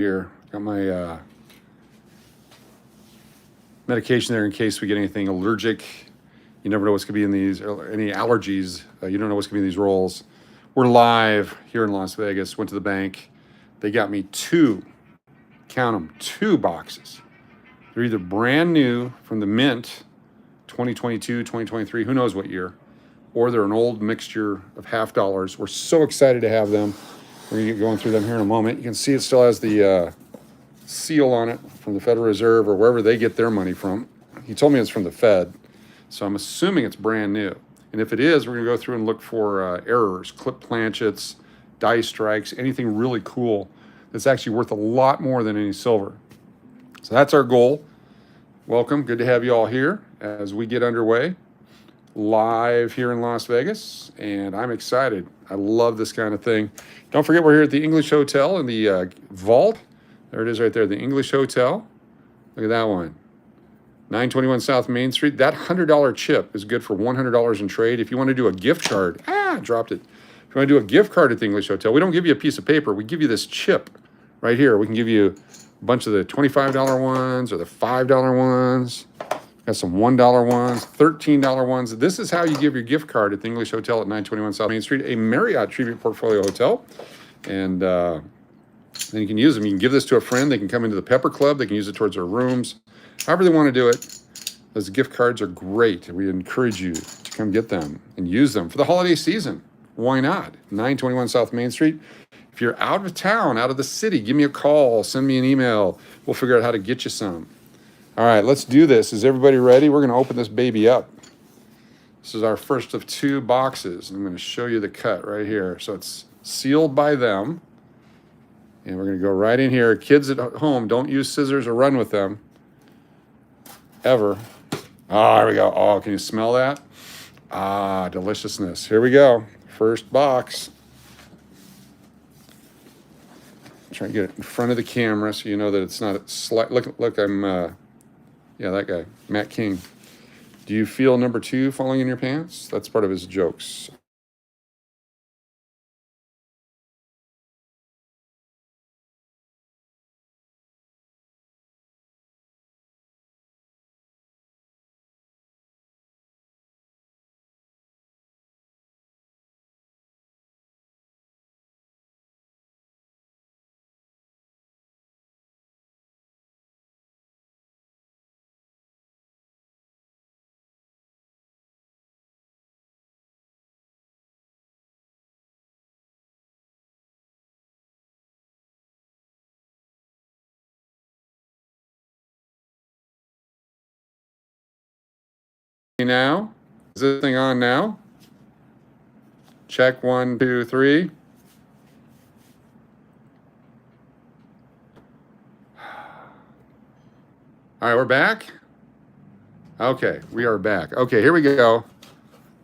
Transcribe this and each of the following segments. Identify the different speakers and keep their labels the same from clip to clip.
Speaker 1: here. Got my medication there in case we get anything allergic. You never know what's going to be in these, any allergies. You don't know what's going to be in these rolls. We're live here in Las Vegas. Went to the bank. They got me two, count them, two boxes. They're either brand new from the mint, 2022, 2023, who knows what year, or they're an old mixture of half dollars. We're so excited to have them. We're going to get going through them here in a moment. You can see it still has the seal on it from the Federal Reserve or wherever they get their money from. He told me it's from the Fed, so I'm assuming it's brand new. And if it is, we're going to go through and look for errors, clip planchets, die strikes, anything really cool that's actually worth a lot more than any silver. So that's our goal. Welcome. Good to have you all here as we get underway live here in Las Vegas. And I'm excited. I love this kind of thing. Don't forget, we're here at the English Hotel in the vault. There it is right there, the English Hotel. Look at that one. 921 South Main Street. That $100 chip is good for $100 in trade. If you want to do a gift card, dropped it. If you want to do a gift card at the English Hotel, we don't give you a piece of paper. We give you this chip right here. We can give you a bunch of the $25 ones or the $5 ones. Got some $1 ones, $13 ones. This is how you give your gift card at the English Hotel at 921 South Main Street, a Marriott Tribute Portfolio Hotel. And then you can use them. You can give this to a friend. They can come into the Pepper Club. They can use it towards their rooms. However they want to do it. Those gift cards are great. We encourage you to come get them and use them for the holiday season. Why not? 921 South Main Street. If you're out of town, out of the city, give me a call. Send me an email. We'll figure out how to get you some. All right, let's do this. Is everybody ready? We're going to open this baby up. This is our first of two boxes. I'm going to show you the cut right here. So it's sealed by them. And we're going to go right in here. Kids at home, don't use scissors or run with them. Ever. Oh, there we go. Oh, can you smell that? Ah, deliciousness. Here we go. First box. Try to get it in front of the camera so you know that it's not a slight. Look, I'm, yeah, that guy, Matt King. Do you feel number two falling in your pants? That's part of his jokes. Now, is this thing on now? Check 1, 2, 3. All right, we're back. Okay, we are back. Okay, here we go.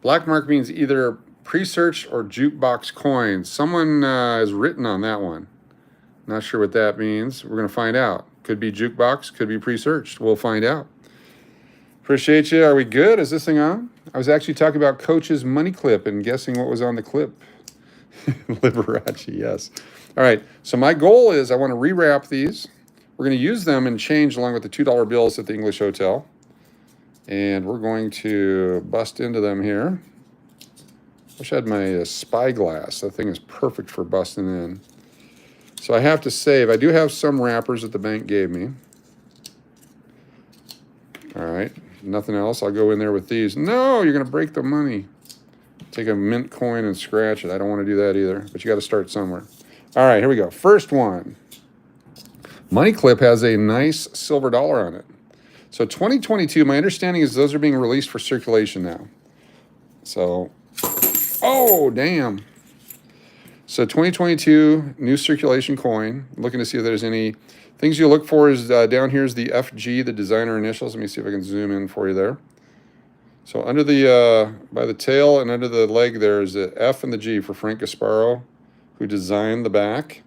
Speaker 1: Black mark means either pre-searched or jukebox coins. Someone has written on that one. Not sure what that means. We're going to find out. Could be jukebox, could be pre-searched. We'll find out. Appreciate you. Are we good? Is this thing on? I was actually talking about Coach's money clip and guessing what was on the clip. Liberace, yes. All right, so my goal is I want to rewrap these. We're going to use them and change along with the $2 bills at the English Hotel. And we're going to bust into them here. Wish I had my spyglass. That thing is perfect for busting in. So I have to save. I do have some wrappers that the bank gave me. All right. Nothing else. I'll go in there with these. No, you're going to break the money. Take a mint coin and scratch it. I don't want to do that either, but you got to start somewhere. All right, here we go. First one. Money clip has a nice silver dollar on it. So 2022, my understanding is those are being released for circulation now. So, oh, damn. So 2022, new circulation coin. Looking to see if there's any things you look for is down here is the FG, the designer initials. Let me see if I can zoom in for you there. So under the, by the tail and under the leg there is the F and the G for Frank Gasparo, who designed the back.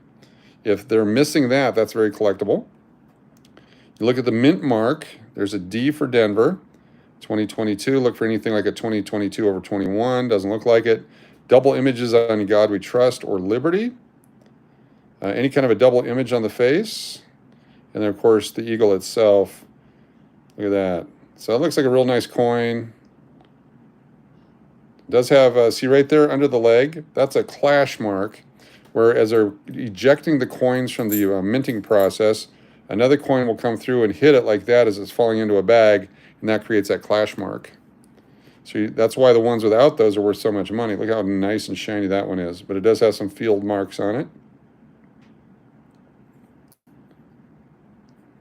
Speaker 1: If they're missing that, that's very collectible. You look at the mint mark, there's a D for Denver. 2022, look for anything like a 2022 over 21, doesn't look like it. Double images on God We Trust or Liberty. Any kind of a double image on the face. And then, of course, the eagle itself. Look at that. So it looks like a real nice coin. It does have, see right there under the leg, that's a clash mark, where as they're ejecting the coins from the minting process, another coin will come through and hit it like that as it's falling into a bag, and that creates that clash mark. So that's why the ones without those are worth so much money. Look how nice and shiny that one is. But it does have some field marks on it.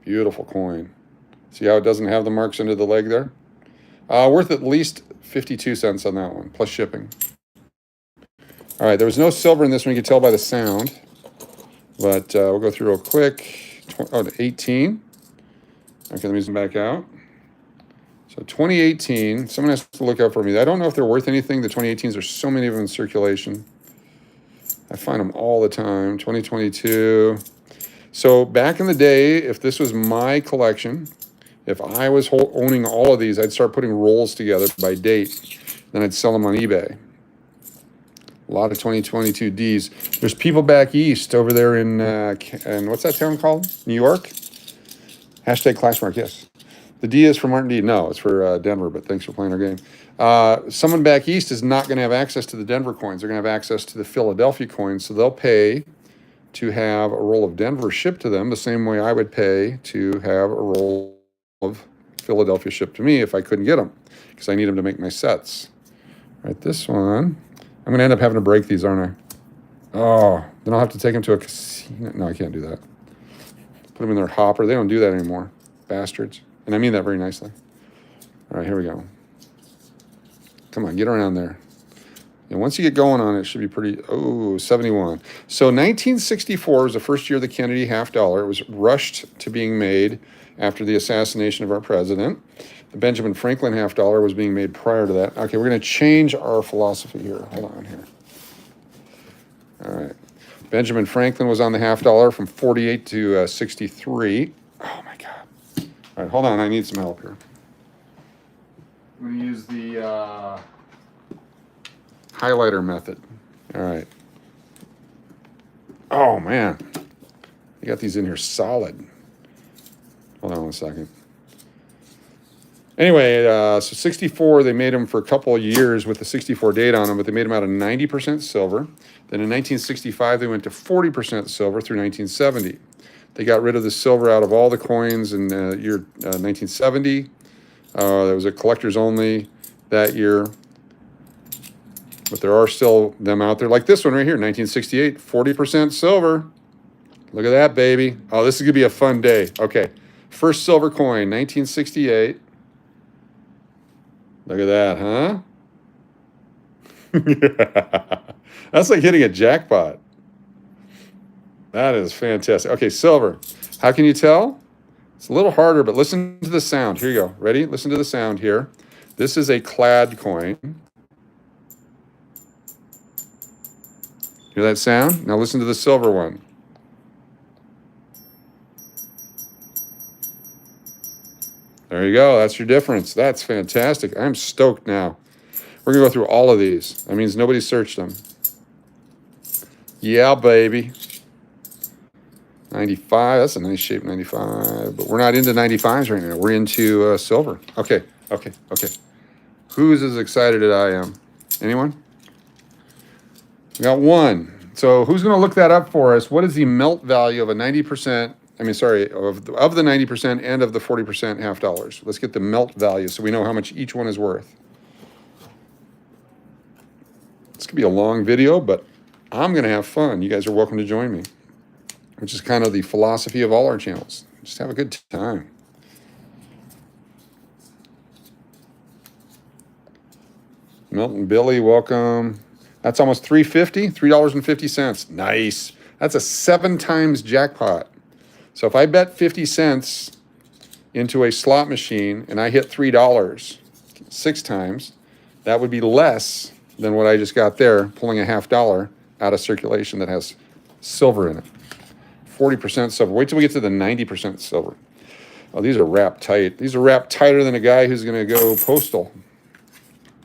Speaker 1: Beautiful coin. See how it doesn't have the marks under the leg there? Worth at least 52 cents on that one, plus shipping. All right, there was no silver in this one. You can tell by the sound. But we'll go through real quick. 18. Okay, let me zoom back out. So 2018, someone has to look out for me. I don't know if they're worth anything. The 2018s, there's so many of them in circulation. I find them all the time. 2022. So back in the day, if this was my collection, if I was owning all of these, I'd start putting rolls together by date. Then I'd sell them on eBay. A lot of 2022 Ds. There's people back east over there in what's that town called? New York? Hashtag Clashmark, yes. The D is for Martin D. No, it's for Denver, but thanks for playing our game. Someone back east is not going to have access to the Denver coins. They're going to have access to the Philadelphia coins, so they'll pay to have a roll of Denver shipped to them the same way I would pay to have a roll of Philadelphia shipped to me if I couldn't get them, because I need them to make my sets. All right, this one, I'm going to end up having to break these, aren't I? Oh, then I'll have to take them to a casino. No, I can't do that. Put them in their hopper. They don't do that anymore, bastards. And I mean that very nicely. All right, here we go. Come on, get around there. And once you get going on it, it should be pretty, 71. So 1964 was the first year of the Kennedy half dollar. It was rushed to being made after the assassination of our president. The Benjamin Franklin half dollar was being made prior to that. Okay, we're going to change our philosophy here. Hold on here. All right. Benjamin Franklin was on the half dollar from 48 to 63. Oh, my God. All right, hold on. I need some help here. I'm going to use the highlighter method. All right. Oh, man. You got these in here solid. Hold on one second. Anyway, so 64, they made them for a couple of years with the 64 date on them, but they made them out of 90% silver. Then in 1965, they went to 40% silver through 1970. They got rid of the silver out of all the coins in year 1970. There was a collectors only that year. But there are still them out there, like this one right here, 1968, 40% silver. Look at that, baby. Oh, this is going to be a fun day. Okay, first silver coin, 1968. Look at that, huh? That's like hitting a jackpot. That is fantastic. Okay, silver. How can you tell? It's a little harder, but listen to the sound. Here you go. Ready? Listen to the sound here. This is a clad coin. Hear that sound? Now listen to the silver one. There you go. That's your difference. That's fantastic. I'm stoked now. We're going to go through all of these. That means nobody searched them. Yeah, baby. 95. That's a nice shape, 95. But we're not into 95s right now. We're into silver. Okay. Who's as excited as I am? Anyone? We got one. So who's going to look that up for us? What is the melt value of a 90%? I mean, sorry, of the 90% and of the 40% half dollars. Let's get the melt value so we know how much each one is worth. This could be a long video, but I'm going to have fun. You guys are welcome to join me, which is kind of the philosophy of all our channels. Just have a good time. Milton Billy, welcome. That's almost $3.50, $3.50. Nice. That's a 7 times jackpot. So if I bet 50 cents into a slot machine and I hit $3 6 times, that would be less than what I just got there, pulling a half dollar out of circulation that has silver in it. 40% silver. Wait till we get to the 90% silver. Oh, these are wrapped tight. These are wrapped tighter than a guy who's going to go postal.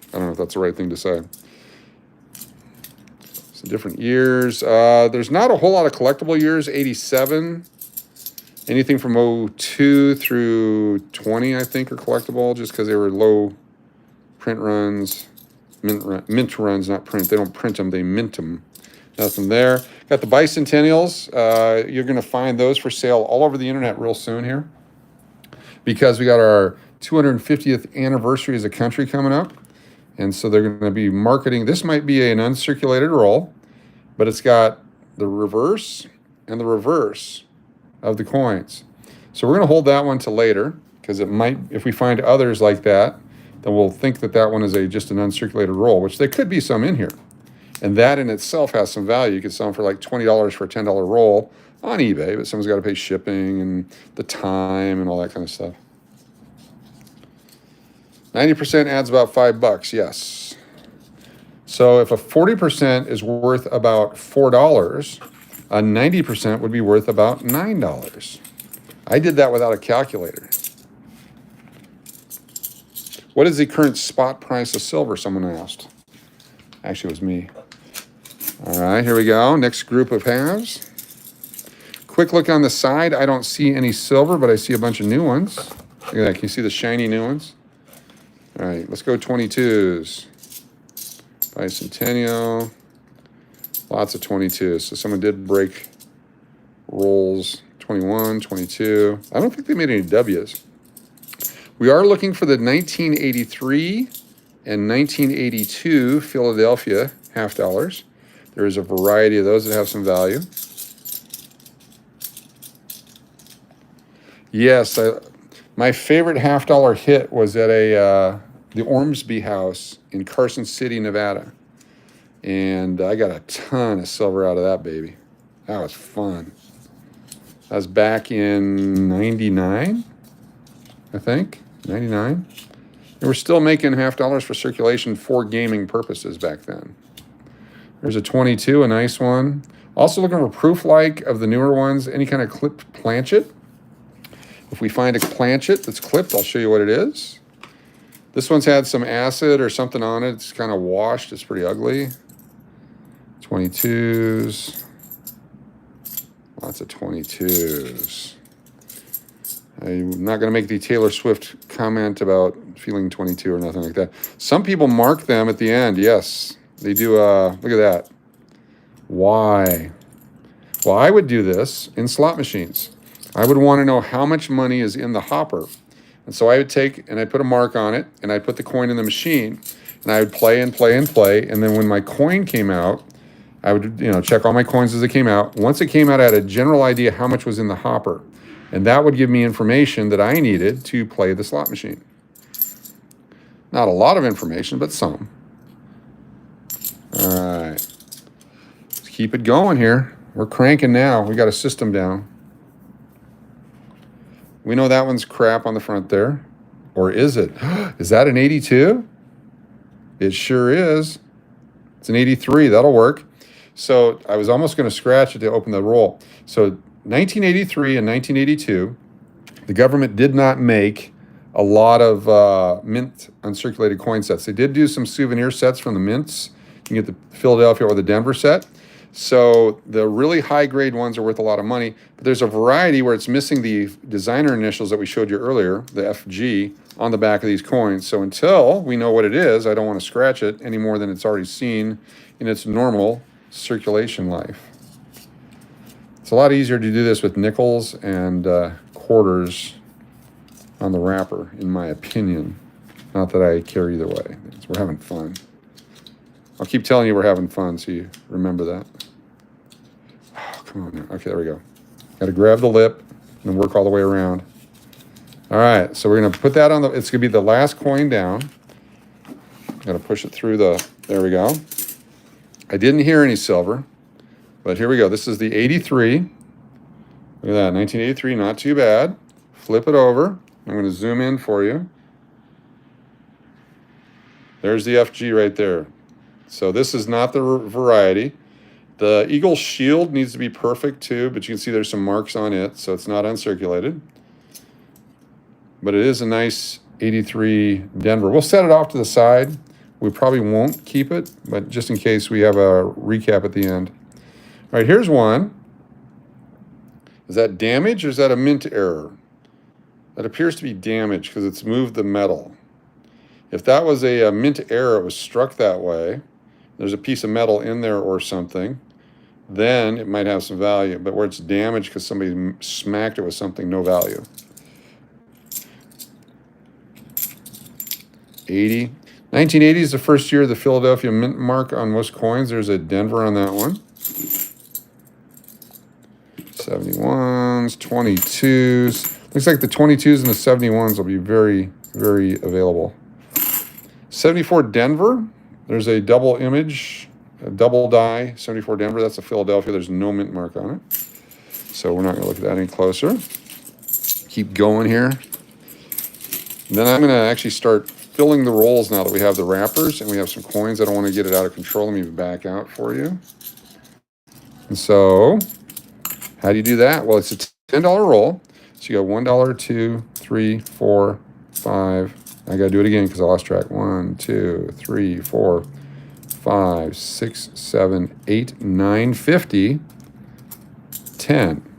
Speaker 1: I don't know if that's the right thing to say. Some different years. There's not a whole lot of collectible years. 87. Anything from 02 through 20, I think, are collectible just because they were low print runs. Mint runs, not print. They don't print them, they mint them. Nothing there. Got the bicentennials. You're going to find those for sale all over the internet real soon here because we got our 250th anniversary as a country coming up. And so they're going to be marketing. This might be an uncirculated roll, but it's got the reverse and the reverse of the coins. So we're going to hold that one to later because it might, if we find others like that, then we'll think that that one is just an uncirculated roll, which there could be some in here. And that in itself has some value. You could sell them for like $20 for a $10 roll on eBay, but someone's got to pay shipping and the time and all that kind of stuff. 90% adds about $5, yes. So if a 40% is worth about $4, a 90% would be worth about $9. I did that without a calculator. What is the current spot price of silver? Someone asked. Actually, it was me. All right, here we go. Next group of halves. Quick look on the side. I don't see any silver, but I see a bunch of new ones. Look at that. Can you see the shiny new ones? All right, let's go 22s. Bicentennial. Lots of 22s. So someone did break rolls. 21, 22. I don't think they made any W's. We are looking for the 1983 and 1982 Philadelphia half dollars. There is a variety of those that have some value. Yes, my favorite half dollar hit was at the Ormsby House in Carson City, Nevada. And I got a ton of silver out of that baby. That was fun. That was back in 99, I think, 99. They were still making half dollars for circulation for gaming purposes back then. There's a 22, a nice one. Also looking for proof-like of the newer ones, any kind of clipped planchet. If we find a planchet that's clipped, I'll show you what it is. This one's had some acid or something on it. It's kind of washed. It's pretty ugly. 22s. Lots of 22s. I'm not going to make the Taylor Swift comment about feeling 22 or nothing like that. Some people mark them at the end. Yes, they do. Look at that. Why? Well, I would do this in slot machines. I would want to know how much money is in the hopper. And so I would take and I'd put a mark on it and I'd put the coin in the machine and I would play and play and play. And then when my coin came out, I would, check all my coins as they came out. Once it came out, I had a general idea how much was in the hopper. And that would give me information that I needed to play the slot machine. Not a lot of information, but some. All right. Let's keep it going here. We're cranking now. We got a system down. We know that one's crap on the front there. Or is it? Is that an 82? It sure is. It's an 83. That'll work. So I was almost going to scratch it to open the roll. So 1983 and 1982, the government did not make a lot of mint uncirculated coin sets. They did do some souvenir sets from the mints. You can get the Philadelphia or the Denver set. So the really high-grade ones are worth a lot of money. But there's a variety where it's missing the designer initials that we showed you earlier, the FG, on the back of these coins. So until we know what it is, I don't want to scratch it any more than it's already seen in its normal circulation life. It's a lot easier to do this with nickels and quarters on the wrapper, in my opinion. Not that I care either way. We're having fun. I'll keep telling you we're having fun so you remember that. Oh, come on now. Okay, there we go. Got to grab the lip and work all the way around. All right, so we're going to put that on the, it's going to be the last coin down. Got to push it through the, there we go. I didn't hear any silver, but here we go. This is the 83. Look at that, 1983, not too bad. Flip it over. I'm going to zoom in for you. There's the FG right there. So this is not the variety. The Eagle shield needs to be perfect too, but you can see there's some marks on it, so it's not uncirculated. But it is a nice 83 Denver. We'll set it off to the side. We probably won't keep it, but just in case we have a recap at the end. All right, here's one. Is that damage or is that a mint error? That appears to be damage because it's moved the metal. If that was a mint error, it was struck that way, there's a piece of metal in there or something, then it might have some value. But where it's damaged because somebody smacked it with something, no value. 80. 1980 is the first year of the Philadelphia mint mark on most coins. There's a Denver on that one. 71s, 22s. Looks like the 22s and the 71s will be very, very available. 74 Denver. There's a double image, a double die, 74 Denver. That's a Philadelphia. There's no mint mark on it. So we're not going to look at that any closer. Keep going here. And then I'm going to actually start filling the rolls now that we have the wrappers and we have some coins. I don't want to get it out of control. Let me back out for you. And so how do you do that? Well, it's a $10 roll. So you got $1, $2, $3, $4, $5. I got to do it again because I lost track. 1, 2, 3, 4, 5, 6, 7, 8, 9, 50, 10.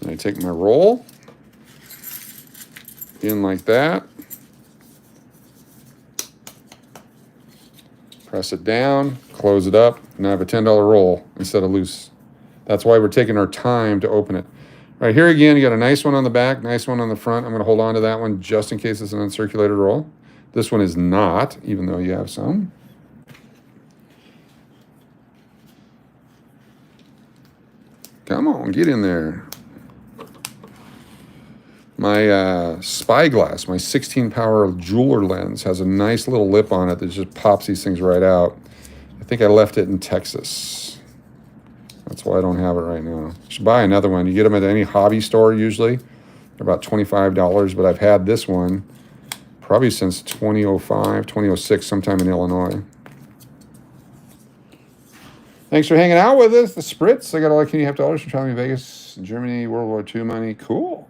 Speaker 1: And I take my roll in like that. Press it down, close it up. Now I have a $10 roll instead of loose. That's why we're taking our time to open it. All right, here again, you got a nice one on the back, nice one on the front. I'm going to hold on to that one just in case it's an uncirculated roll. This one is not, even though you have some. Come on, get in there. My spyglass, my 16 power jeweler lens has a nice little lip on it that just pops these things right out. I think I left it in Texas. That's why I don't have it right now. You should buy another one. You get them at any hobby store usually. They're about $25, but I've had this one probably since 2005, 2006, sometime in Illinois. Thanks for hanging out with us. The Spritz. I got all $1.5 from traveling to Vegas, Germany, World War II money. Cool.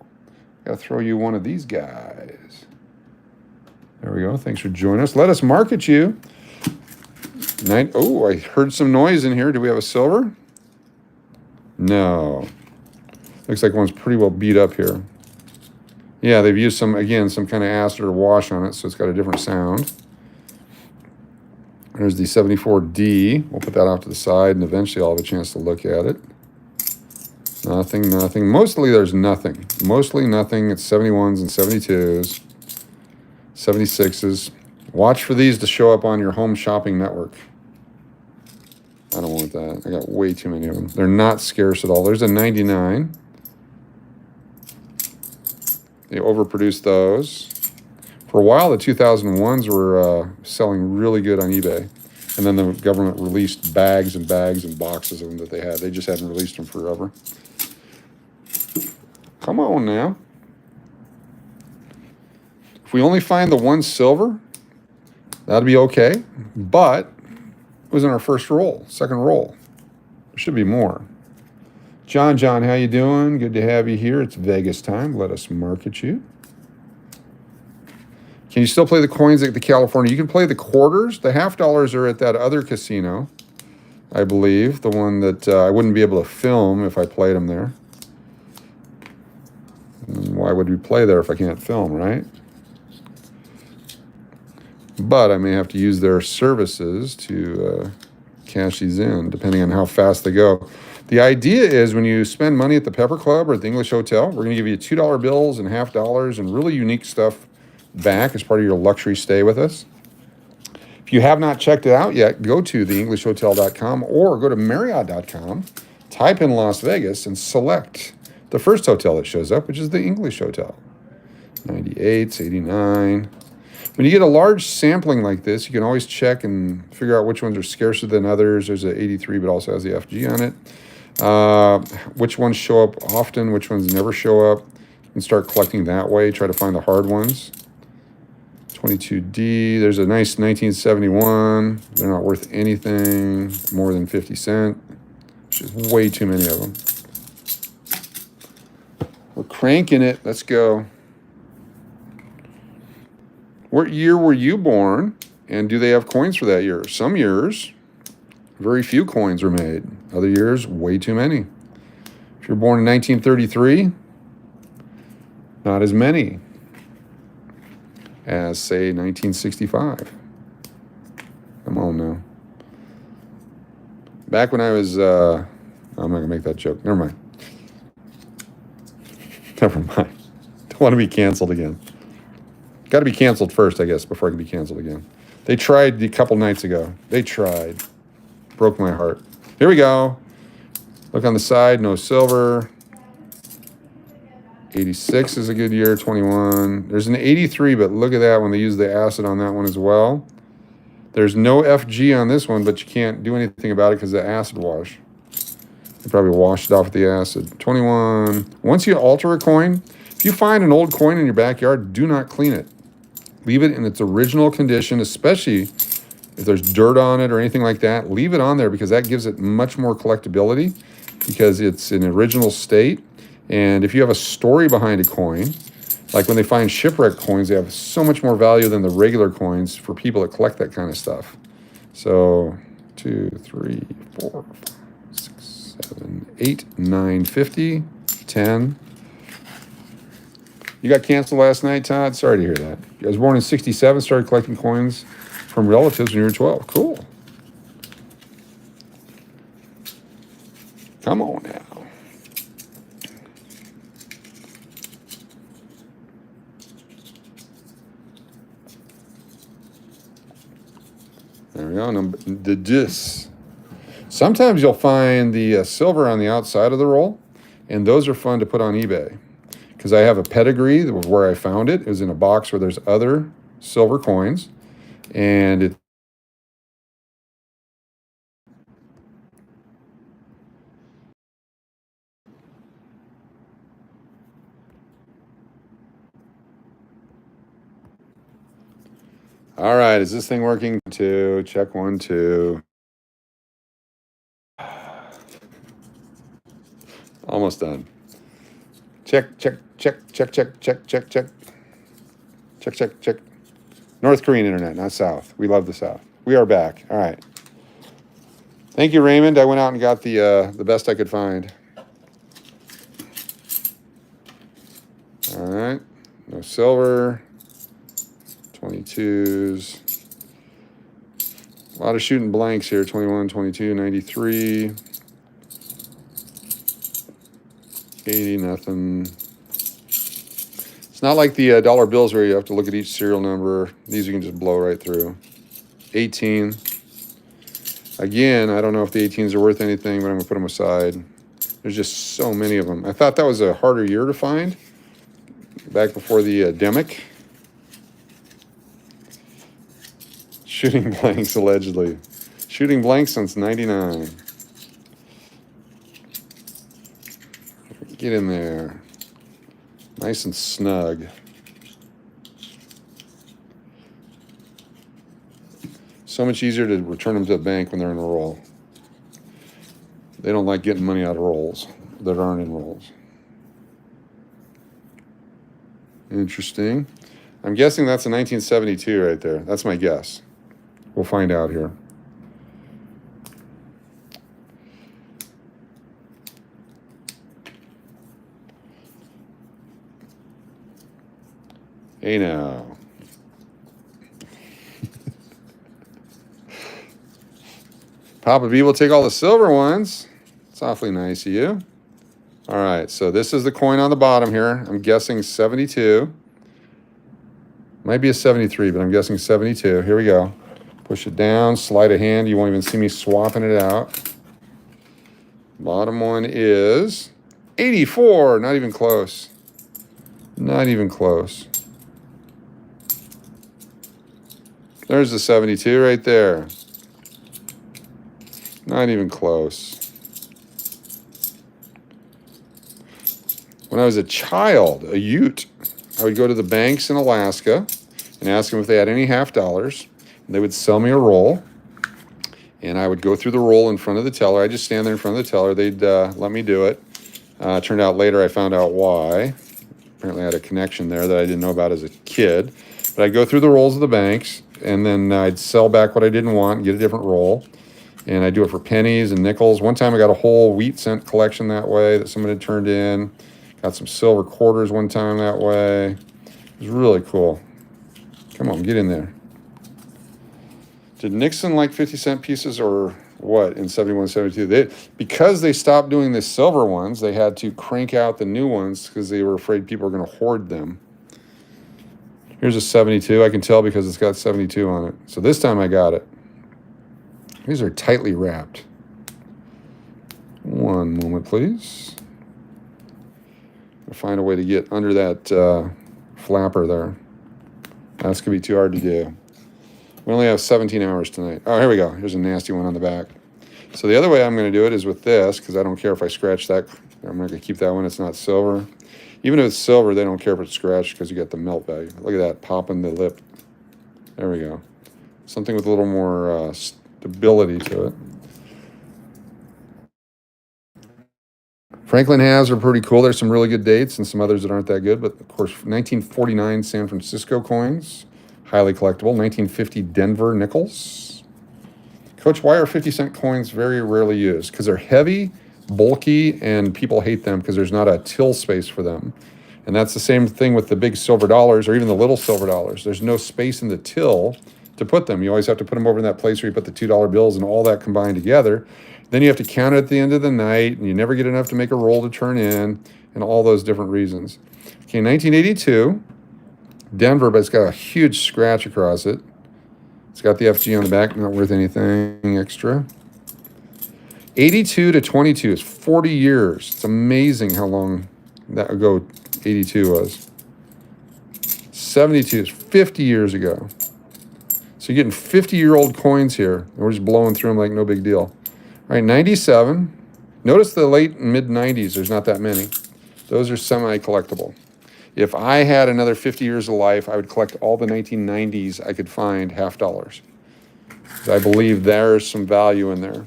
Speaker 1: Got to throw you one of these guys. There we go. Thanks for joining us. Let us market you. Oh, I heard some noise in here. Do we have a silver? No. Looks like one's pretty well beat up here. Yeah, they've used some kind of acid or wash on it, so it's got a different sound. There's the 74D. We'll put that off to the side, and eventually I'll have a chance to look at it. Nothing, nothing. Mostly there's nothing. Mostly nothing. It's 71s and 72s. 76s. Watch for these to show up on your home shopping network. I don't want that. I got way too many of them. They're not scarce at all. There's a 99. They overproduced those. For a while, the 2001s were selling really good on eBay. And then the government released bags and bags and boxes of them that they had. They just hadn't released them forever. Come on now. If we only find the one silver, that'd be okay. But it was in our first roll, second roll. There should be more. John, how you doing? Good to have you here. It's Vegas time. Let us market you. Can you still play the coins at the California? You can play the quarters. The $half are at that other casino, I believe. The one that I wouldn't be able to film if I played them there. And why would we play there if I can't film, right? But I may have to use their services to cash these in, depending on how fast they go. The idea is when you spend money at the Pepper Club or at the English Hotel, we're going to give you $2 bills and $half and really unique stuff back as part of your luxury stay with us. If you have not checked it out yet, go to theenglishhotel.com or go to Marriott.com, type in Las Vegas, and select the first hotel that shows up, which is the English Hotel. 98s, 89. When you get a large sampling like this, you can always check and figure out which ones are scarcer than others. There's an 83, but also has the FG on it. Which ones show up often, which ones never show up. You can start collecting that way. Try to find the hard ones. 22D. There's a nice 1971. They're not worth anything more than 50 cents. There's just way too many of them. We're cranking it. Let's go. What year were you born? And do they have coins for that year? Some years, very few coins were made. Other years, way too many. If you're born in 1933, not as many as, say, 1965. Come on now. Back when I was, I'm not going to make that joke. Never mind. Never mind. Don't want to be canceled again. Got to be canceled first, I guess, before I can be canceled again. They tried a couple nights ago. They tried. Broke my heart. Here we go. Look on the side, no silver. 86 is a good year, 21. There's an 83, but look at that one. They use the acid on that one as well. There's no FG on this one, but you can't do anything about it because of the acid wash. They probably washed it off with the acid. 21. Once you alter a coin, if you find an old coin in your backyard, do not clean it. Leave it in its original condition, especially if there's dirt on it or anything like that. Leave it on there because that gives it much more collectability because it's in original state. And if you have a story behind a coin, like when they find shipwreck coins, they have so much more value than the regular coins for people that collect that kind of stuff. So 2, 3, 4, 5, 6, 7, 8, 9, 50, 10. You got canceled last night, Todd? Sorry to hear that. You was born in 67, started collecting coins from relatives when you were 12. Cool. Come on now. There we go. The discs. Sometimes you'll find the silver on the outside of the roll, and those are fun to put on eBay. Because I have a pedigree of where I found it. It was in a box where there's other silver coins, and it. All right, is this thing working? 2, check 1, 2. Almost done. Check, check, check, check, check, check, check, check. Check, check, check. North Korean internet, not South. We love the South. We are back. All right. Thank you, Raymond. I went out and got the best I could find. All right. No silver. 22s. A lot of shooting blanks here. 21, 22, 93. 80, nothing. It's not like the dollar bills where you have to look at each serial number. These you can just blow right through. 18. Again, I don't know if the 18s are worth anything, but I'm going to put them aside. There's just so many of them. I thought that was a harder year to find back before the demic. Shooting blanks, allegedly. Shooting blanks since 99. Get in there. Nice and snug. So much easier to return them to the bank when they're in a roll. They don't like getting money out of rolls that aren't in rolls. Interesting. I'm guessing that's a 1972 right there. That's my guess. We'll find out here. Hey now. Papa B will take all the silver ones. It's awfully nice of you. All right, so this is the coin on the bottom here. I'm guessing 72. Might be a 73, but I'm guessing 72. Here we go. Push it down, slide a hand. You won't even see me swapping it out. Bottom one is 84. Not even close. Not even close. There's the 72 right there. Not even close. When I was a child, a Ute, I would go to the banks in Alaska and ask them if they had any half dollars. They would sell me a roll, and I would go through the roll in front of the teller. I'd just stand there in front of the teller. They'd let me do it. Turned out later I found out why. Apparently I had a connection there that I didn't know about as a kid. But I'd go through the rolls of the banks, and then I'd sell back what I didn't want and get a different roll. And I do it for pennies and nickels. One time I got a whole wheat cent collection that way that someone had turned in. Got some silver quarters one time that way. It was really cool. Come on, get in there. Did Nixon like 50-cent pieces or what in 71, 72? Because they stopped doing the silver ones, they had to crank out the new ones because they were afraid people were going to hoard them. Here's a 72. I can tell because it's got 72 on it. So this time I got it. These are tightly wrapped. One moment, please. I'll find a way to get under that flapper there. That's going to be too hard to do. We only have 17 hours tonight. Oh, here we go. Here's a nasty one on the back. So the other way I'm going to do it is with this, because I don't care if I scratch that. I'm not going to keep that one. It's not silver. Even if it's silver, they don't care if it's scratched because you got the melt value. Look at that, popping the lip. There we go. Something with a little more stability to it. Franklin halves are pretty cool. There's some really good dates and some others that aren't that good. But, of course, 1949 San Francisco coins, highly collectible. 1950 Denver nickels. Coach, why are 50-cent coins very rarely used? Because they're heavy, bulky, and people hate them because there's not a till space for them. And that's the same thing with the big silver dollars or even the little silver dollars. There's no space in the till to put them. You always have to put them over in that place where you put the $2 bills and all that combined together. Then you have to count it at the end of the night, and you never get enough to make a roll to turn in, and all those different reasons. Okay, 1982, Denver, but it's got a huge scratch across it. It's got the FG on the back, not worth anything extra. 82 to 22 is 40 years. It's amazing how long that ago 82 was. 72 is 50 years ago. So you're getting 50-year-old coins here, and we're just blowing through them like no big deal. All right, 97. Notice the late and mid-90s, there's not that many. Those are semi-collectible. If I had another 50 years of life, I would collect all the 1990s I could find $half. I believe there's some value in there.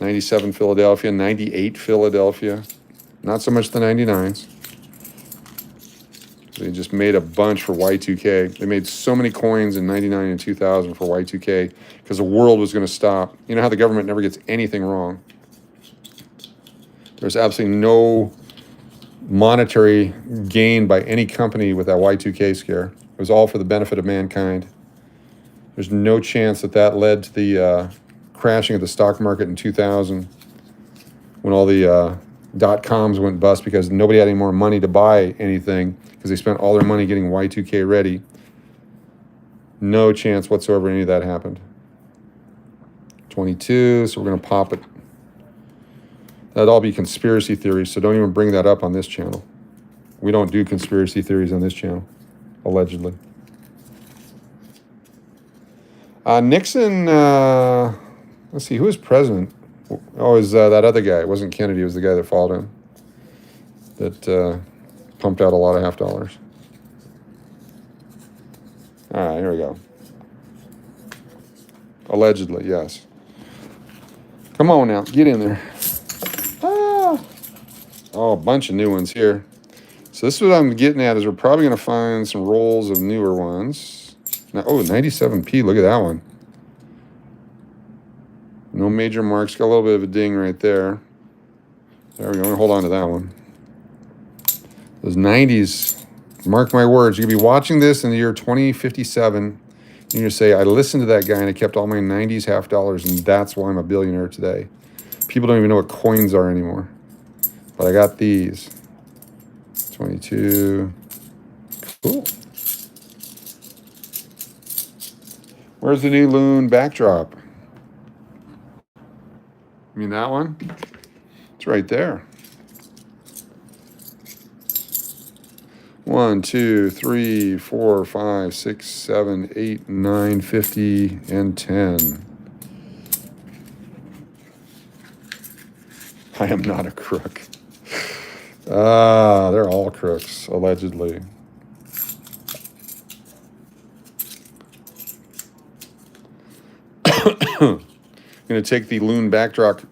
Speaker 1: 97 Philadelphia, 98 Philadelphia. Not so much the 99s. They just made a bunch for Y2K. They made so many coins in 99 and 2000 for Y2K because the world was going to stop. You know how the government never gets anything wrong. There's absolutely no monetary gain by any company with that Y2K scare. It was all for the benefit of mankind. There's no chance that that led to the crashing of the stock market in 2000 when all the dot-coms went bust because nobody had any more money to buy anything because they spent all their money getting Y2K ready. No chance whatsoever any of that happened. 22, so we're going to pop it. That'd all be conspiracy theories, so don't even bring that up on this channel. We don't do conspiracy theories on this channel, allegedly. Nixon, let's see, who was president? Oh, it was that other guy. It wasn't Kennedy. It was the guy that followed him that pumped out a lot of $half. All right, here we go. Allegedly, yes. Come on now, get in there. Ah. Oh, a bunch of new ones here. So this is what I'm getting at is we're probably going to find some rolls of newer ones. Now, oh, 97p, look at that one. No major marks, got a little bit of a ding right there. There we go, I'm going to hold on to that one. Those 90s, mark my words, you're going to be watching this in the year 2057, and you're going to say, I listened to that guy and I kept all my 90s $half, and that's why I'm a billionaire today. People don't even know what coins are anymore. But I got these. 22. Cool. Where's the new Loon backdrop? You mean that one? It's right there. 1, 2, 3, 4, 5, 6, 7, 8, 9, 50, and 10. I am not a crook. They're all crooks, allegedly. I'm going to take the Loon backdrop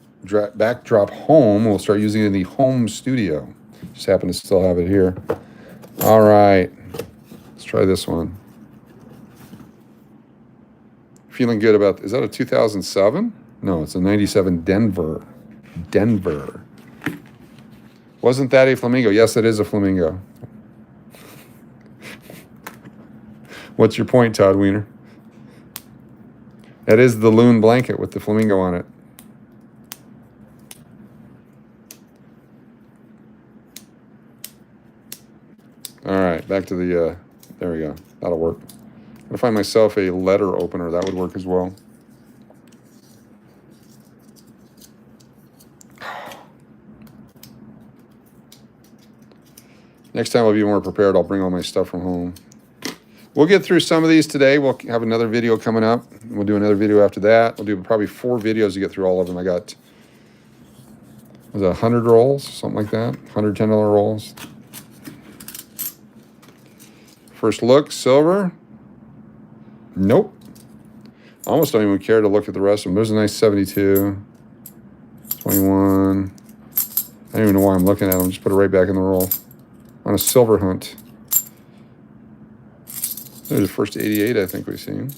Speaker 1: home. We'll start using it in the home studio. Just happen to still have it here. All right. Let's try this one. Feeling good about, is that a 2007? No, it's a 97 Denver. Denver. Wasn't that a flamingo? Yes, it is a flamingo. What's your point, Todd Wiener? That is the Loon blanket with the flamingo on it. All right, back to the, there we go. That'll work. I'm going to find myself a letter opener. That would work as well. Next time I'll be more prepared. I'll bring all my stuff from home. We'll get through some of these today. We'll have another video coming up. We'll do another video after that. We'll do probably 4 videos to get through all of them. I got, was it 100 rolls? Something like that. $110 rolls. First look, silver. Nope. I almost don't even care to look at the rest of them. There's a nice 72. 21. I don't even know why I'm looking at them. Just put it right back in the roll. On a silver hunt. There's the first 88 I think we've seen.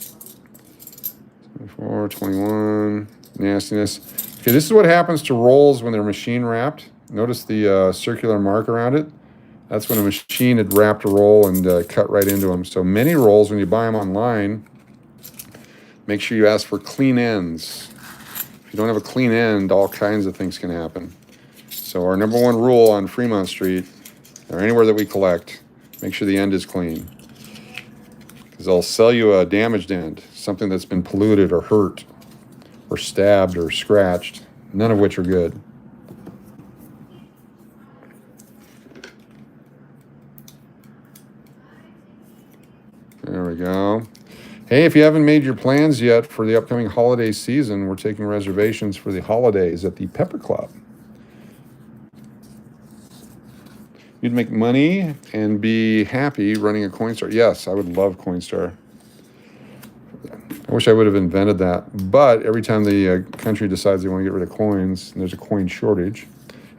Speaker 1: 24, 21, nastiness. Okay, this is what happens to rolls when they're machine wrapped. Notice the circular mark around it. That's when a machine had wrapped a roll and cut right into them. So many rolls, when you buy them online, make sure you ask for clean ends. If you don't have a clean end, all kinds of things can happen. So our number 1 rule on Fremont Street, or anywhere that we collect, make sure the end is clean. Because they'll sell you a damaged end, something that's been polluted or hurt or stabbed or scratched, none of which are good. There we go. Hey, if you haven't made your plans yet for the upcoming holiday season, we're taking reservations for the holidays at the Pepper Club. You'd make money and be happy running a Coinstar. Yes, I would love Coinstar. I wish I would have invented that. But every time the country decides they want to get rid of coins, and there's a coin shortage,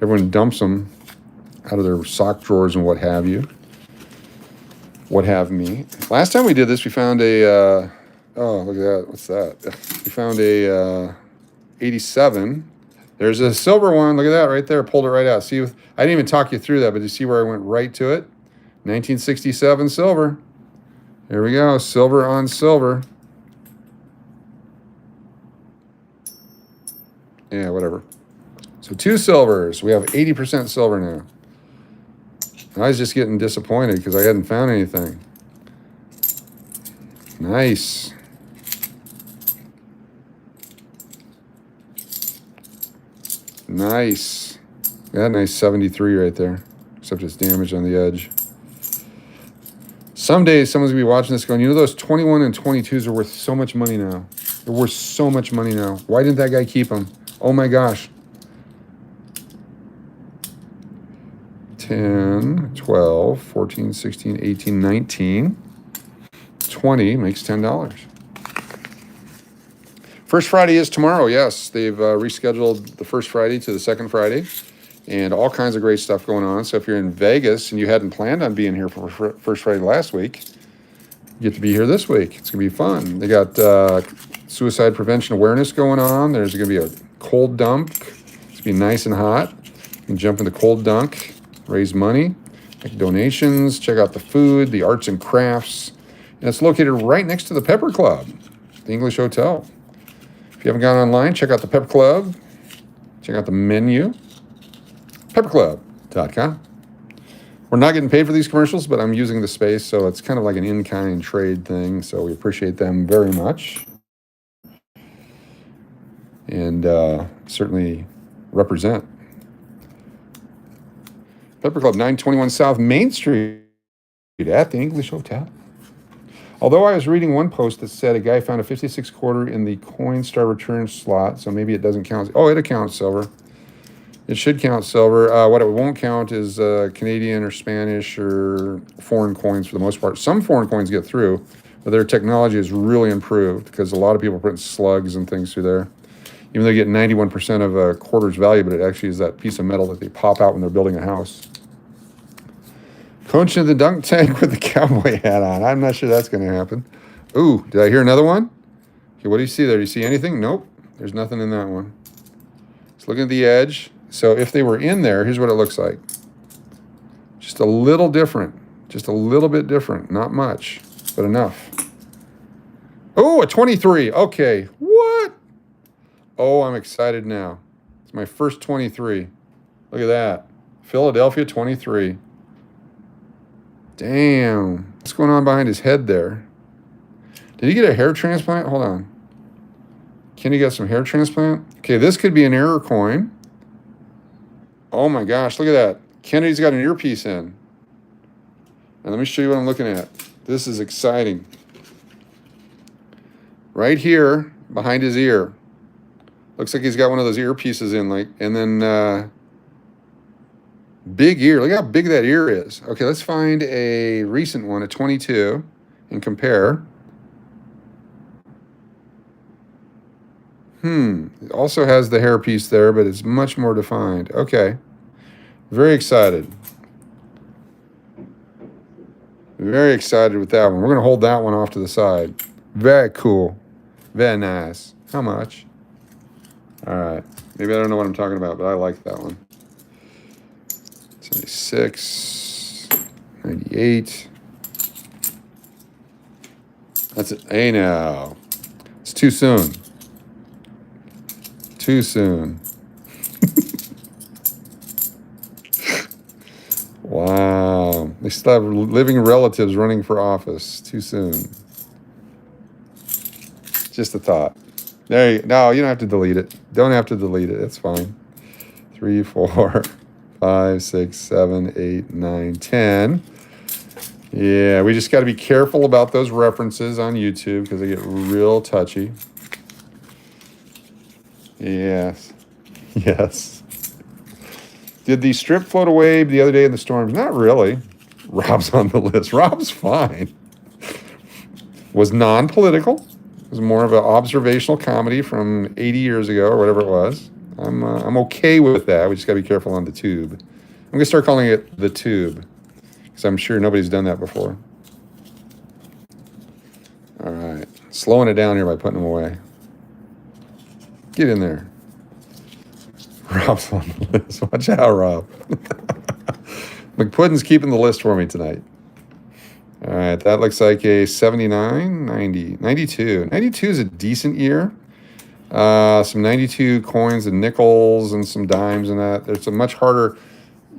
Speaker 1: everyone dumps them out of their sock drawers and what have you. What have me. Last time we did this, we found a, oh, look at that. What's that? We found a 87. There's a silver one. Look at that right there. Pulled it right out. See, I didn't even talk you through that, but you see where I went right to it? 1967 silver. There we go. Silver on silver. Yeah, whatever. So 2 silvers. We have 80% silver now. I was just getting disappointed because I hadn't found anything. Nice. Nice. That nice 73 right there. Except it's damaged on the edge. Someday someone's going to be watching this going, you know, those 21 and 22s are worth so much money now. They're worth so much money now. Why didn't that guy keep them? Oh my gosh. 10, 12, 14, 16, 18, 19, 20 makes $10. First Friday is tomorrow, yes. They've rescheduled the first Friday to the second Friday, and all kinds of great stuff going on. So if you're in Vegas and you hadn't planned on being here for First Friday last week, you get to be here this week. It's going to be fun. They got suicide prevention awareness going on. There's going to be a cold dump. It's going to be nice and hot. You can jump in the cold dunk, raise money, make donations, check out the food, the arts and crafts. And it's located right next to the Pepper Club, the English Hotel. If you haven't gone online, check out the Pepper Club. Check out the menu, pepperclub.com. We're not getting paid for these commercials, but I'm using the space, so it's kind of like an in-kind trade thing, so we appreciate them very much. And certainly represent. Pepper Club, 921 South Main Street at the English Hotel. Although I was reading one post that said a guy found a 56 quarter in the Coinstar return slot, so maybe it doesn't count. Oh, it counts silver. It should count silver. What it won't count is Canadian or Spanish or foreign coins for the most part. Some foreign coins get through, but their technology has really improved because a lot of people are putting slugs and things through there. Even though they get 91% of a quarter's value, but it actually is that piece of metal that they pop out when they're building a house. Coaching the dunk tank with the cowboy hat on. I'm not sure that's going to happen. Ooh, did I hear another one? Okay, what do you see there? Do you see anything? Nope. There's nothing in that one. Just looking at the edge. So if they were in there, here's what it looks like. Just a little different. Just a little bit different. Not much, but enough. Oh, a 23. Okay. What? Oh, I'm excited now. It's my first 23. Look at that. Philadelphia 23. Damn. What's going on behind his head there? Did he get a hair transplant? Hold on. Can he get some hair transplant? Okay, this could be an error coin. Oh my gosh, look at that. Kennedy's got an earpiece in. And let me show you what I'm looking at. This is exciting. Right here, behind his ear. Looks like he's got one of those earpieces in, like, and then big ear. Look how big that ear is. Okay, let's find a recent one, a 22, and compare. It also has the hairpiece there, but it's much more defined. Okay. Very excited. Very excited with that one. We're going to hold that one off to the side. Very cool. Very nice. How much? All right. Maybe I don't know what I'm talking about, but I like that one. 76, 98. That's it. Hey, now. It's too soon. Too soon. Wow. They still have living relatives running for office. Too soon. Just a thought. There you go. No, you don't have to delete it. Don't have to delete it. It's fine. 3, 4, 5, 6, 7, 8, 9, 10. Yeah, we just got to be careful about those references on YouTube because they get real touchy. Yes. Yes. Did the strip float away the other day in the storms? Not really. Rob's on the list. Rob's fine. Was non-political. It was more of an observational comedy from 80 years ago or whatever it was. I'm okay with that. We just got to be careful on the tube. I'm going to start calling it the tube because I'm sure nobody's done that before. All right. Slowing it down here by putting them away. Get in there. Rob's on the list. Watch out, Rob. McPuddin's keeping the list for me tonight. All right, that looks like a 79, 90, 92. 92 is a decent year. Some 92 coins and nickels and some dimes and that. It's a much harder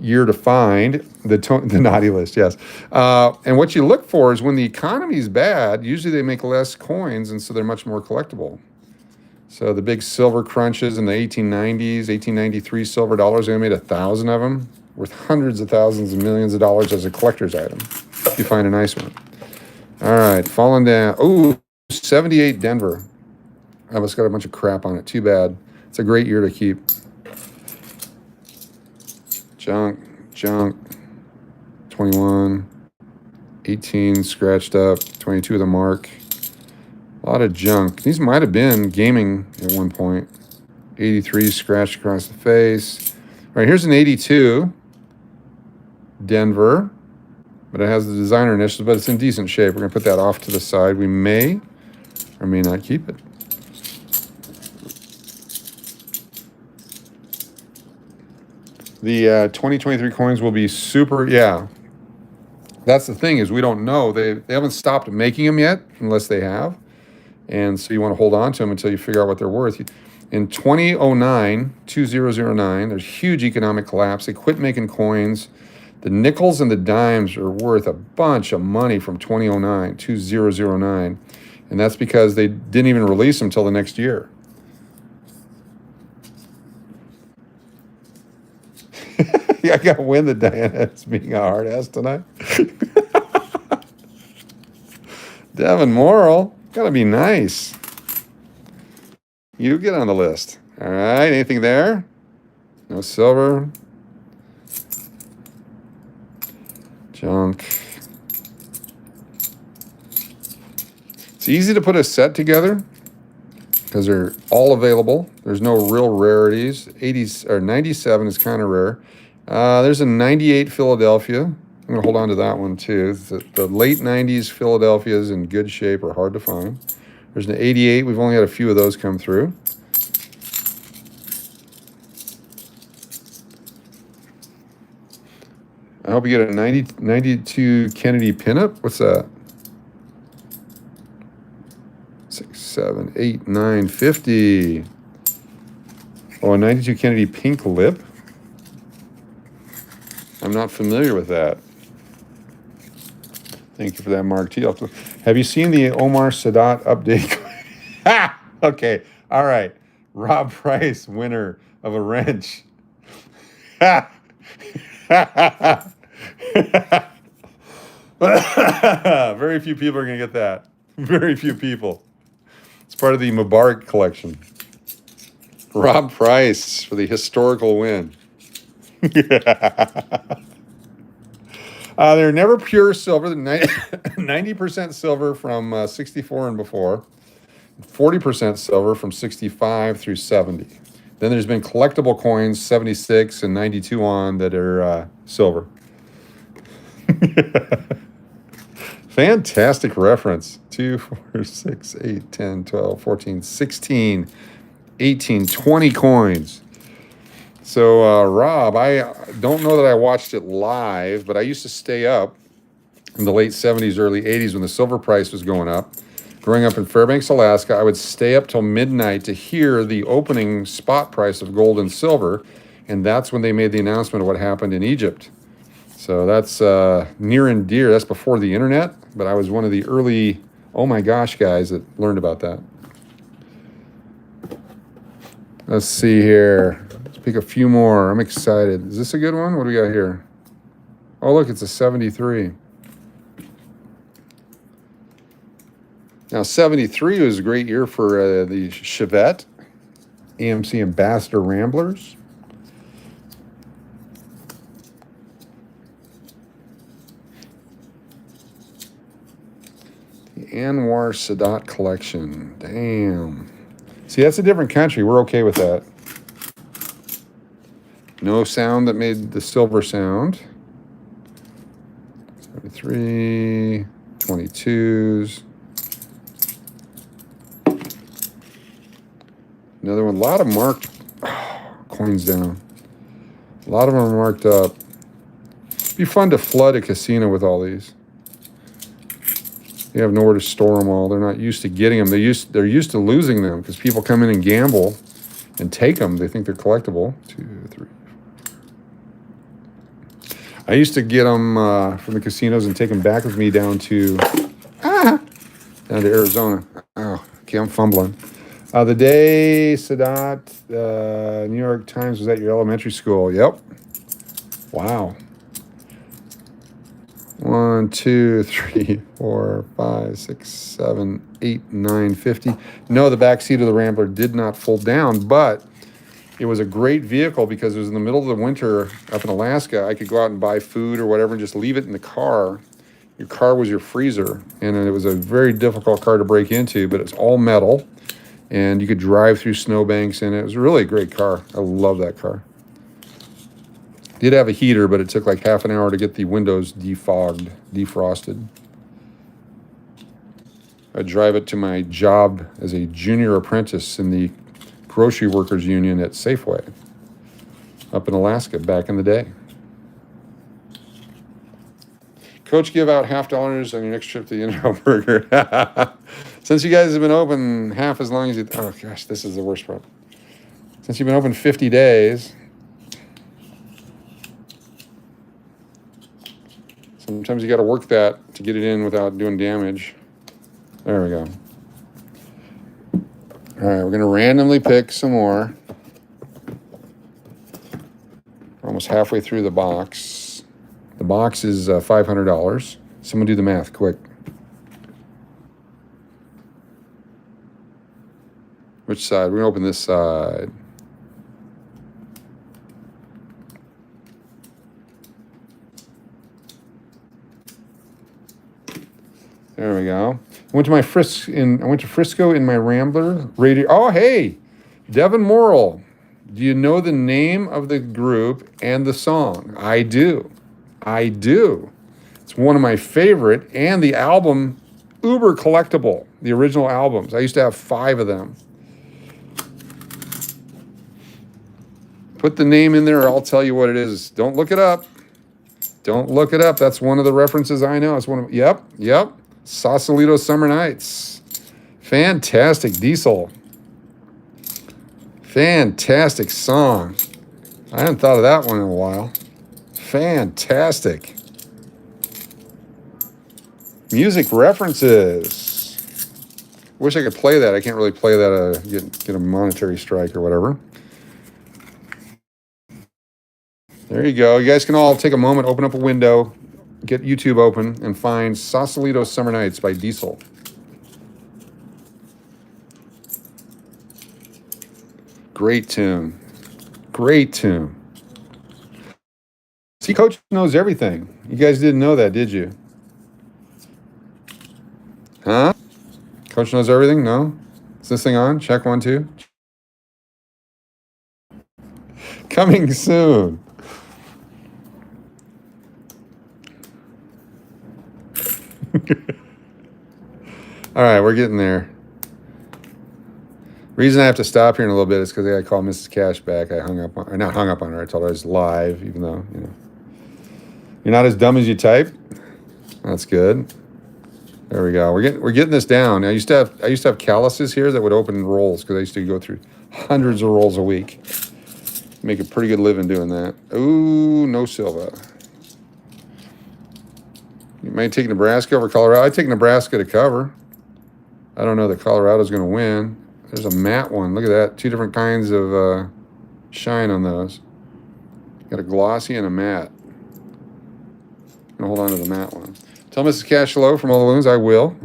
Speaker 1: year to find, the naughty list, yes. And what you look for is when the economy is bad, usually they make less coins, and so they're much more collectible. So the big silver crunches in the 1890s, 1893 silver dollars, they made 1,000 of them, worth hundreds of thousands and millions of dollars as a collector's item, if you find a nice one. All right, falling down. Oh, 78 Denver. I almost got a bunch of crap on it. Too bad. It's a great year to keep. Junk, 21, 18 scratched up, 22 the mark. A lot of junk. These might have been gaming at one point. 83 scratched across the face. All right, here's an 82 Denver, but it has the designer initials, but it's in decent shape. We're going to put that off to the side. We may or may not keep it. The 2023 coins will be super, yeah. That's the thing is we don't know. They haven't stopped making them yet, unless they have. And so you want to hold on to them until you figure out what they're worth. In 2009, there's huge economic collapse. They quit making coins. The nickels and the dimes are worth a bunch of money from 2009. And that's because they didn't even release them until the next year. I got to win the Diana as being a hard ass tonight. Devin Morrill. Got to be nice. You get on the list. All right. Anything there? No silver. Junk. It's easy to put a set together because they're all available. There's no real rarities. 80s or 97 is kind of rare. There's a 98 Philadelphia. I'm going to hold on to that one too. The late 90s Philadelphia's in good shape or hard to find. There's an 88. We've only had a few of those come through. I hope you get a 92 Kennedy pinup. What's that? 6, 7, 8, 9, 50. Oh, a 92 Kennedy pink lip. I'm not familiar with that. Thank you for that, Mark T. Have you seen the Omar Sadat update? Okay, all right. Rob Price, winner of a wrench. Very few people are going to get that. Very few people. It's part of the Mubarak collection. Rob Price for the historical win. They're never pure silver. 90% silver from 64 and before. 40% silver from 65 through 70. Then there's been collectible coins, 76 and 92 on, that are silver. Fantastic reference. 2, 4, 6, 8, 10, 12, 14, 16, 18, 20 coins. So, Rob, I don't know that I watched it live, but I used to stay up in the late 70s, early 80s when the silver price was going up. Growing up in Fairbanks, Alaska, I would stay up till midnight to hear the opening spot price of gold and silver, and that's when they made the announcement of what happened in Egypt. So that's near and dear. That's before the internet, but I was one of the early, oh my gosh, guys that learned about that. Let's see here. Let's pick a few more. I'm excited. Is this a good one? What do we got here? Oh, look, it's a 73. Now, 73 was a great year for the Chevette AMC Ambassador Ramblers. The Anwar Sadat collection. Damn. See, that's a different country. We're okay with that. No sound that made the silver sound. 73, 22s. Another one. A lot of marked coins down. A lot of them are marked up. It'd be fun to flood a casino with all these. You have nowhere to store them all. They're not used to getting them. They're used to losing them because people come in and gamble and take them. They think they're collectible. 2, 3. I used to get them from the casinos and take them back with me down to Arizona. Oh, okay, I'm fumbling. The day Sadat, New York Times was at your elementary school. Yep. Wow. 1, 2, 3, 4, 5, 6, 7, 8, 9, 50. No, the back seat of the Rambler did not fold down, but it was a great vehicle because it was in the middle of the winter up in Alaska. I could go out and buy food or whatever and just leave it in the car. Your car was your freezer, and it was a very difficult car to break into, but it's all metal, and you could drive through snowbanks in it. It was really a great car. I love that car. Did have a heater, but it took like half an hour to get the windows defrosted. I drive it to my job as a junior apprentice in the grocery workers union at Safeway up in Alaska back in the day. Coach, give out $50 on your next trip to the In-N-Out Burger. Since you guys have been open half as long as you... Oh, gosh, this is the worst part. Since you've been open 50 days... Sometimes you got to work that to get it in without doing damage. There we go. All right, we're going to randomly pick some more. We're almost halfway through the box. The box is $500. Someone do the math quick. Which side? We're going to open this side. There we go. I went to Frisco in my Rambler radio. Oh, hey, Devin Morrill. Do you know the name of the group and the song? I do. It's one of my favorite, and the album, uber collectible, the original albums. I used to have 5 of them. Put the name in there, I'll tell you what it is. Don't look it up. Don't look it up. That's one of the references I know. It's one of, yep. Sausalito Summer Nights. Fantastic Diesel. Fantastic song. I hadn't thought of that one in a while. Fantastic. Music references. Wish I could play that. I can't really play that, get a monetary strike or whatever. There you go. You guys can all take a moment, open up a window, get YouTube open, and find Sausalito Summer Nights by Diesel. Great tune. Great tune. See, Coach knows everything. You guys didn't know that, did you? Huh? Coach knows everything? No? Is this thing on? Check 1, 2. Coming soon. All right, we're getting there. Reason I have to stop here in a little bit is because I got to call Mrs. Cash back. I hung up on, or not hung up on her. I told her I was live, even though, you know, you're not as dumb as you type. That's good. There we go. We're getting this down. I used to have calluses here that would open rolls because I used to go through hundreds of rolls a week. Make a pretty good living doing that. Ooh, no Silva. You might take Nebraska over Colorado. I take Nebraska to cover. I don't know that Colorado's going to win. There's a matte one. Look at that. 2 different kinds of shine on those. Got a glossy and a matte. I'm going to hold on to the matte one. Tell Mrs. Cash hello from all the loons. I will.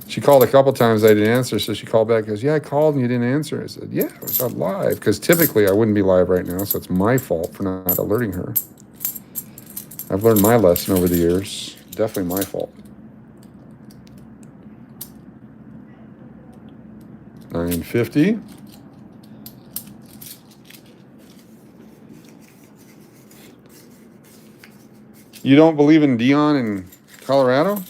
Speaker 1: She called a couple times. I didn't answer, so she called back and goes, yeah, I called and you didn't answer. I said, yeah, I was not live. Because typically I wouldn't be live right now, so it's my fault for not alerting her. I've learned my lesson over the years. Definitely my fault. 950. You don't believe in Dion in Colorado?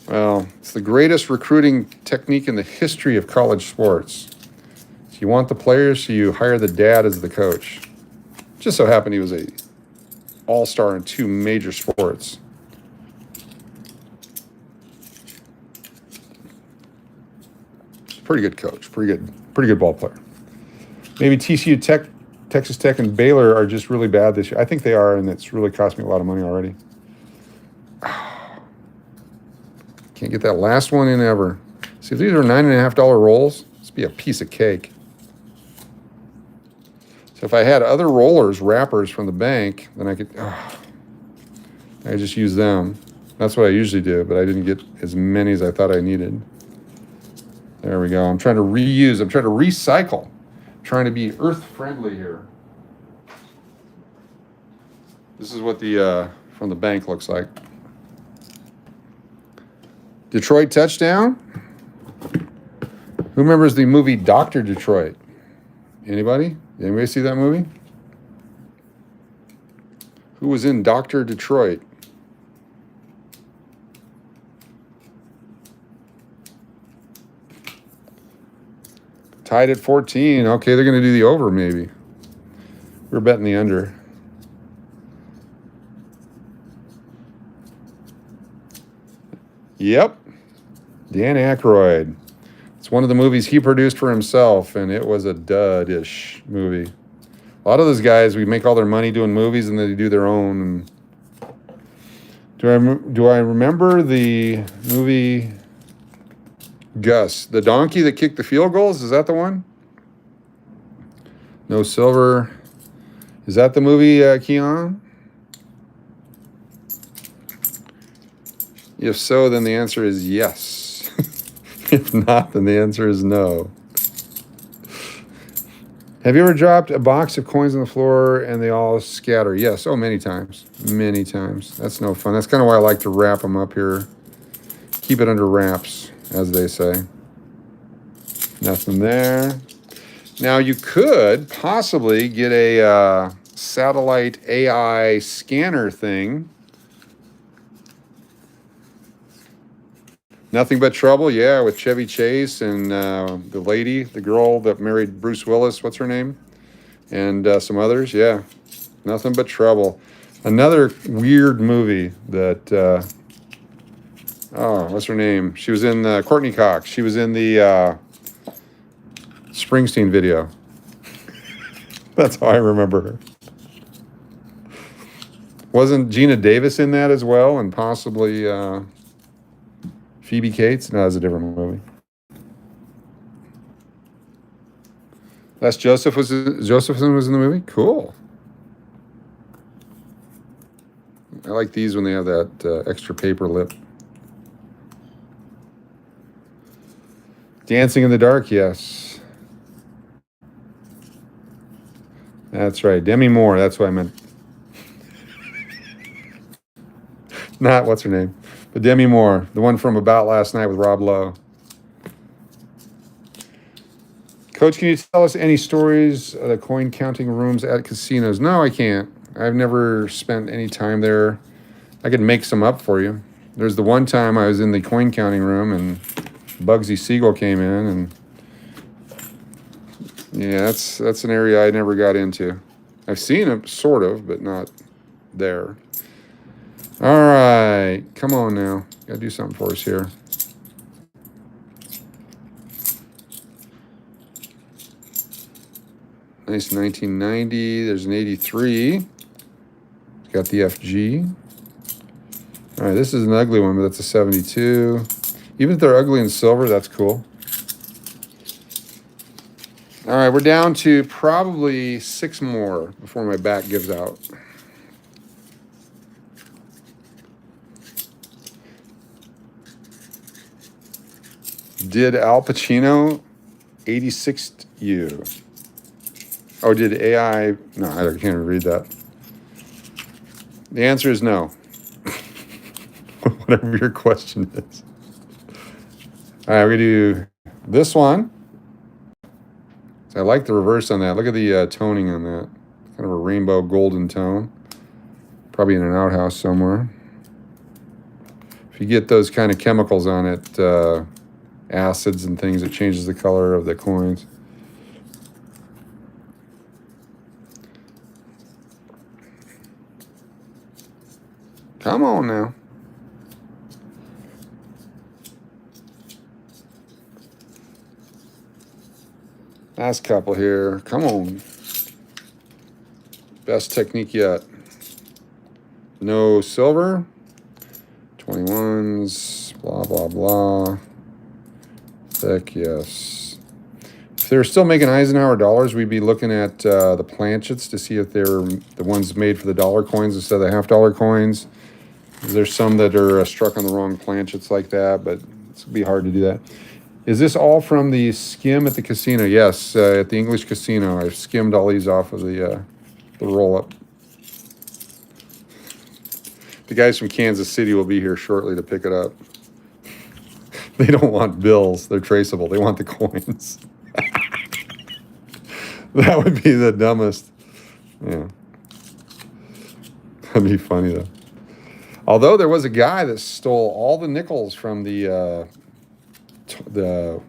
Speaker 1: Well, it's the greatest recruiting technique in the history of college sports. So you want the players, so you hire the dad as the coach. Just so happened he was a all-star in 2 major sports. Pretty good coach, pretty good ball player. Maybe TCU Tech, Texas Tech, and Baylor are just really bad this year. I think they are, and it's really cost me a lot of money already. Can't get that last one in ever. See, if these are $9.50 rolls, this would be a piece of cake. So if I had other rollers, wrappers from the bank, then I could just use them. That's what I usually do, but I didn't get as many as I thought I needed. There we go. I'm trying to reuse. I'm trying to recycle. I'm trying to be earth-friendly here. This is what the from the bank looks like. Detroit touchdown. Who remembers the movie Dr. Detroit? Anybody? Anybody see that movie? Who was in Dr. Detroit? Tied at 14. Okay, they're going to do the over maybe. We're betting the under. Yep. Dan Aykroyd. It's one of the movies he produced for himself, and it was a dud-ish movie. A lot of those guys, we make all their money doing movies, and then they do their own. Do I remember the movie Gus, the donkey that kicked the field goals? Is that the one? No Silver. Is that the movie, Keon? If so, then the answer is yes. If not, then the answer is no. Have you ever dropped a box of coins on the floor and they all scatter? Yes. Oh, many times. Many times. That's no fun. That's kind of why I like to wrap them up here. Keep it under wraps, as they say. Nothing there. Now, you could possibly get a satellite AI scanner thing. Nothing But Trouble, yeah, with Chevy Chase and the lady, the girl that married Bruce Willis, what's her name? And some others, yeah. Nothing But Trouble. Another weird movie that, what's her name? She was in Courtney Cox. She was in the Springsteen video. That's how I remember her. Wasn't Gina Davis in that as well? And possibly Phoebe Cates? No, that's a different movie. Les Josephson was in the movie? Cool. I like these when they have that extra paper lip. Dancing in the Dark, yes. That's right. Demi Moore, that's what I meant. Not what's her name, but Demi Moore, the one from About Last Night with Rob Lowe. Coach, can you tell us any stories of the coin counting rooms at casinos? No, I can't. I've never spent any time there. I could make some up for you. There's the one time I was in the coin counting room and Bugsy Siegel came in, and yeah, that's an area I never got into. I've seen it sort of, but not there. All right, come on now. Gotta do something for us here. Nice 1990. There's an 83. Got the FG. All right, this is an ugly one, but that's a 72. Even if they're ugly in silver, that's cool. All right, we're down to probably 6 more before my back gives out. Did Al Pacino 86th you? Oh, did AI? No, I can't even read that. The answer is no. Whatever your question is. All right, we're going to do this one. So I like the reverse on that. Look at the toning on that. Kind of a rainbow golden tone. Probably in an outhouse somewhere. If you get those kind of chemicals on it, acids and things, it changes the color of the coins. Come on now. Last couple here. Come on. Best technique yet. No silver. 21s. Blah, blah, blah. Thick, yes. If they were still making Eisenhower dollars, we'd be looking at the planchets to see if they're the ones made for the dollar coins instead of the half-dollar coins. There's some that are struck on the wrong planchets like that, but it's going to be hard to do that. Is this all from the skim at the casino? Yes, at the English casino. I've skimmed all these off of the roll-up. The guys from Kansas City will be here shortly to pick it up. They don't want bills. They're traceable. They want the coins. That would be the dumbest. Yeah. That'd be funny, though. Although there was a guy that stole all the nickels from the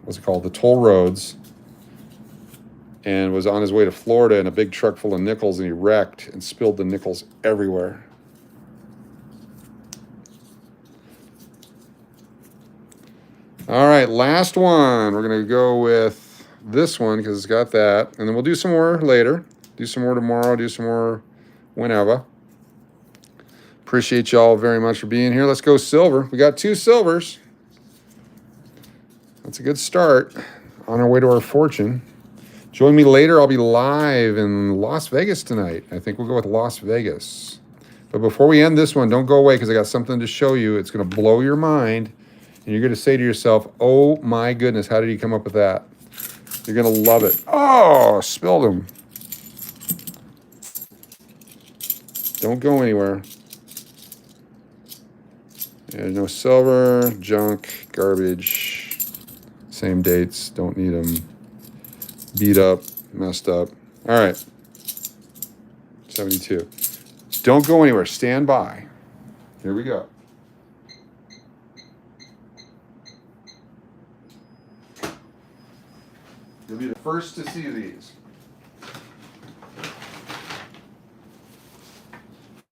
Speaker 1: what's it called, the toll roads, and was on his way to Florida in a big truck full of nickels, and he wrecked and spilled the nickels everywhere. All right, last one. We're going to go with this one because it's got that, and then we'll do some more later. Do some more tomorrow, do some more whenever. Appreciate y'all very much for being here. Let's go silver. We got 2 silvers. That's a good start on our way to our fortune. Join me later. I'll be live in Las Vegas tonight. I think we'll go with Las Vegas. But before we end this one, don't go away because I got something to show you. It's going to blow your mind. And you're going to say to yourself, oh my goodness, how did he come up with that? You're going to love it. Oh, spilled them. Don't go anywhere. There's no silver, junk, garbage. Same dates. Don't need them. Beat up, messed up. All right. 72. Don't go anywhere. Stand by. Here we go. You'll be the first to see these.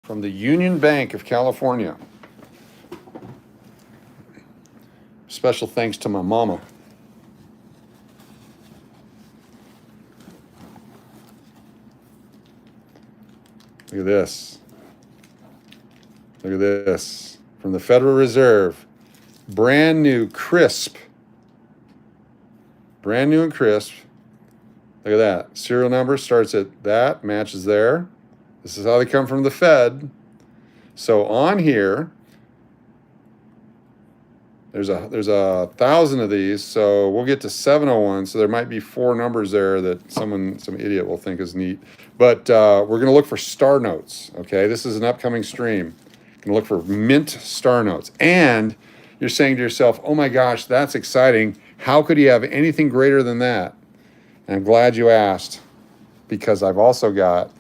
Speaker 1: From the Union Bank of California. Special thanks to my mama. Look at this. Look at this. From the Federal Reserve. Brand new, crisp. Brand new and crisp. Look at that. Serial number starts at that, matches there. This is how they come from the Fed. So on here, there's a 1,000 of these, so we'll get to 701. So there might be 4 numbers there that some idiot will think is neat. But we're gonna look for star notes. Okay, this is an upcoming stream. Gonna look for mint star notes. And you're saying to yourself, "Oh my gosh, that's exciting! How could he have anything greater than that?" And I'm glad you asked, because I've also got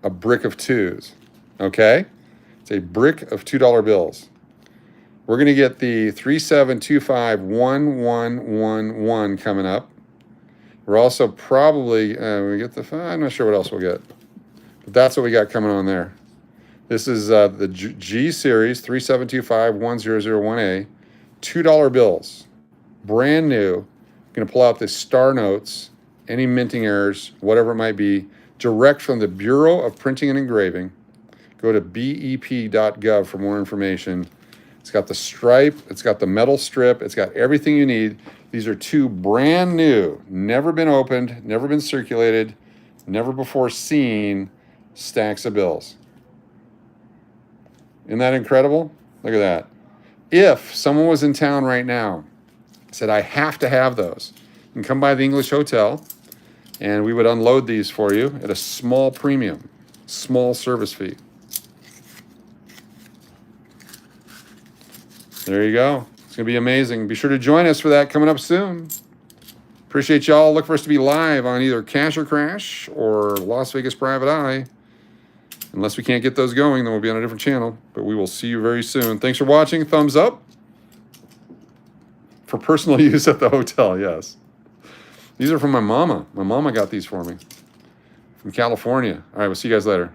Speaker 1: a brick of 2s. Okay, it's a brick of $2 bills. We're going to get the 37251111 coming up. We're also probably, we get the, I'm not sure what else we'll get. But that's what we got coming on there. This is the G series, 372510001A, $2 bills. Brand new. Going to pull out the star notes, any minting errors, whatever it might be, direct from the Bureau of Printing and Engraving. Go to bep.gov for more information. It's got the stripe, it's got the metal strip, it's got everything you need. These are 2 brand new, never been opened, never been circulated, never before seen stacks of bills. Isn't that incredible? Look at that. If someone was in town right now, said, "I have to have those," you can come by the English Hotel and we would unload these for you at a small premium, small service fee. There you go. It's going to be amazing. Be sure to join us for that coming up soon. Appreciate y'all. Look for us to be live on either Cash or Crash or Las Vegas Private Eye. Unless we can't get those going, then we'll be on a different channel. But we will see you very soon. Thanks for watching. Thumbs up. For personal use at the hotel, yes. These are from my mama. My mama got these for me from California. All right, we'll see you guys later.